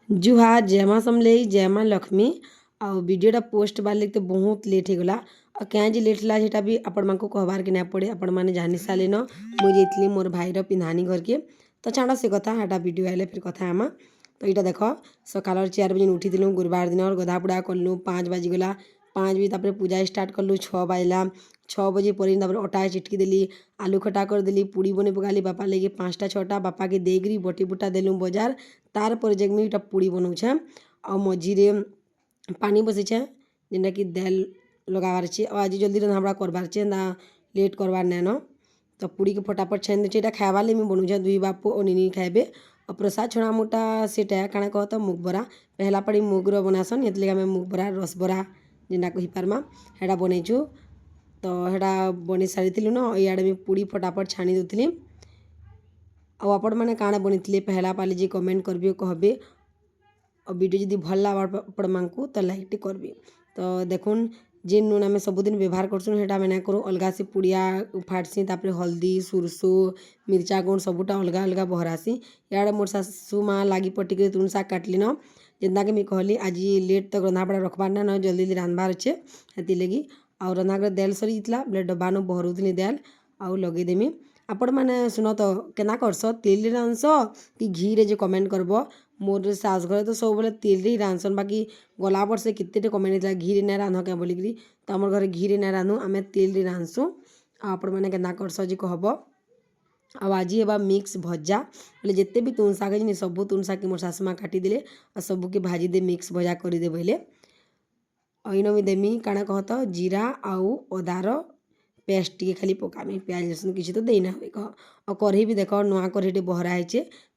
जुहार जय माँ समलेई जय माँ लक्ष्मी आ वीडियोटा पोस्ट बार तो बहुत लेट होगला और क्या लेट है सेटा भी आपण मानक कहबार के ना पड़े आपण मैंने जानी सारे न मुझे जाइली मोर भाईर पिंधानी घर के तो छाड़ से कथा हेटा वीडियो आइले फिर कथा आमा तो यहाँ देख सकाल 4 बजे उठी गुरुवार दिन और गधापुड़ा कलु 5 बाजिगला 5 बजे तापर पूजा स्टार्ट कलु 6 बाजला 6 बजे पर अटा चिटकी देली आलू खटा कर देली पूड़ी बने पकाली बापा लगे 5टा 6टा बापा के देगरी बटी बुटा देलु बजार तार पर जगमी इटा पूड़ी बनाऊे आ मझीरे पानी बसैछे जेनटा कि दाल लगावार छे और आज जल्दी रंधाबड़ा करवार छे ना लेट करवार नैन तो पूड़ी के फटाफट छान दे ये खाइबा लगे बनूछे दुई बापू और निनी खाइबे और प्रसाद छोड़ा मोटा सेटा काଣା कहत मुग बरा पहला पड़ी मुगर बनासन ये आम मुग बरा रस बरा जेनटा कही पार्मा हेटा बनईचु तो हेटा बनी सारी न इे पूड़ी फटाफट छाणी दूसरी और आपण मैंने काଣା बनी पहला पाली जी कमेंट करबे कहबे और वीडियो जदि भल लगा आपण मानकू तो लाइक करबे तो देखुन जे नून आम सबुदिन व्यवहार करसुँ हेटा मैं ना करूँ अलग से पुड़िया फाटसी तापर हल्दी सुरसो मिर्चा गुण सबूटा अलग अलग बहरासी इे मोर सासू माँ लगी पटिक तुण शाग काटली न जेनता कि मुझे कहली आज लेट तक रंधापड़ा रखबार ना न जल्दी रांधबार अच्छे हेती लगी और रंधागढ़ दाल सरी जाता बोले डब्बा नु बहरुली दाल आउ लगेदेमी आपण मैंने सुन तो केना करस तेल रांधस कि घी रे जे कमेंट करब मोर सास घर तो सब बोले तेल रे रांधसन बाकी गला वर्ष केते कमेंट होता घी रे ना रांध क्या बोलिकी तो आम घर घी रे ना रांधु आम तेल रे रांधसु आपण मैंने केना करस जे कहब आज हेबा मिक्स भजा बोले जिते भी तुण शाग है सब तुण शाग मोर सासु माँ काटिदेले और सबके भाजी दे मिक्स भजा करदे बोले अइन भी देमी काଣା कहत जीरा आउ अदार पेस्ट टी खाली पकामी प्याज लहसुन किसी तो देना हुए कह और कढ़ी भी देख नुआ कढ़ी बहरा है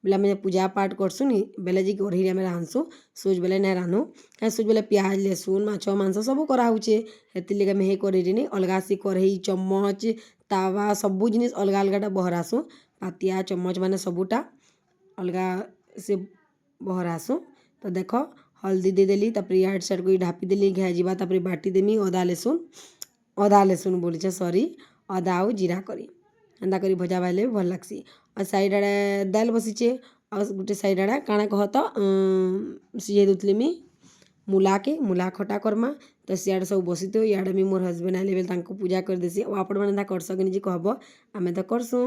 बोले आम पूजा पाठ करसुँ नी बेले जी कढ़ी आम रांधसु सोच बेले ना रांधु क्या सोच बेले प्याज लहसुन माछ मांस सब कराऊे हेती लगे आम हे कढ़ी नहीं अलग से कढ़ई चम्मच तावा सबू जिन अलग अलगटा बहरासु पातिया चम्मच माने सबूटा अलग से बहरासु तो देख हल्दी देदेली तापर इड साइड को ढापी देली घाइजा तापर बाटी देमी अदा लहसुन बोली सॉरी अदा आउ जीरा करी एंता करी भजा भाइले भल लगसी और साइड आड़े दाल बसीचे और गोटे साइड आड़े काଣା कहत सीझे दूसरी मी मूला खटा करमा तो सियाड़े सब बसी तो इे भी मोर हजबैंड आइले बेले पूजा कर देसी और आपण मैंने करस कि निजे कहब आम तो करसुँ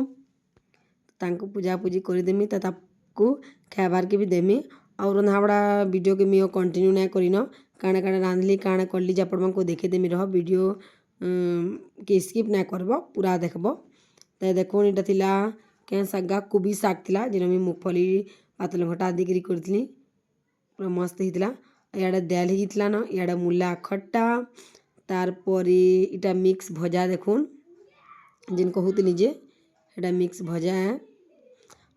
पूजा पूजी करदेमी तो ताकू खाइबार के भी देमी और रंधाबड़ा वीडियो के मियो कंटिन्यू ना करिन काଣା काଣା रांधली काଣା करली जे आपण को देखेदेमी रह वीडियो के स्किप ना करब पूरा देखब तो देखो इटा थिला क्या शागा कोबी शाग थिला जेन मुझे मूंगफली पातल घटा देकरी करथली पूरा मस्त होता इे दाल होता न इे मूला खट्टा तार इटा मिक्स भजा देखुन जिन कहूली जे एटा मिक्स भजा है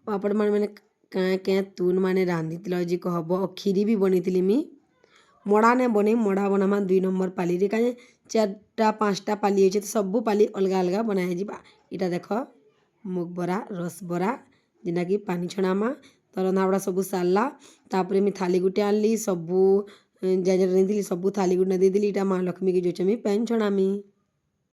आपण मैंने क्या क्या तुन माने रांधि जी कहब और खीरी भी बनी थी मी मड़ा ने बने मड़ा बनामा 2 नंबर पाली रे कहीं 4टा 5टा पाली हो तो सबू पाली अलग अलग बनाए जा इटा देख मुग बरा रस बरा जेना कि पानी छणामा तो रंधाबड़ा सबू सारला तापर मी थाली गुटे आनली सबू जा रांधि सबू थाली गुटे देदेली इटा माँ लक्ष्मी के जोचमी पैन छणामी।